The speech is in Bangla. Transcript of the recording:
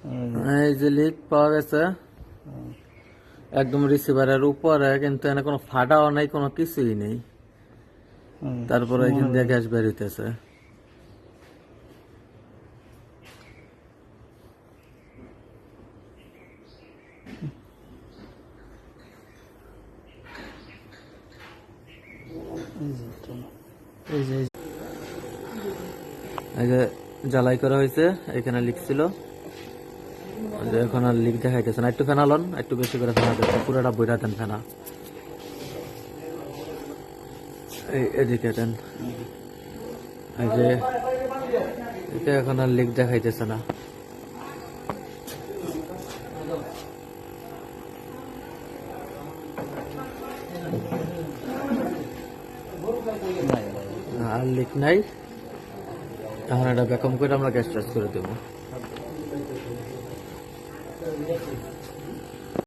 এই যে লিক পাওয়া গেছে একদম রিসিভারের উপরে, কিন্তু এখানে কোনো ফাটাও নাই, কোনো কিছুই নেই। তারপরে এখান দিয়ে গ্যাস বের হইতেছে। এই যে জ্বালাই করা হয়েছে, এখানে লিক ছিল, এখন আর লিক দেখাইতেছে না। একটু ফেনা লন, একটু বেশি করে ফেনা দিচ্ছে, পুরোটা বইরা দেন ফেনা, এদিকে দেন। এই যে এটা এখন আর লিক দেখাইতেছে না। আর লিক নাই। এখন এটা ব্যাকআপ করে আমরা গ্যাস চার্জ করে দেবো।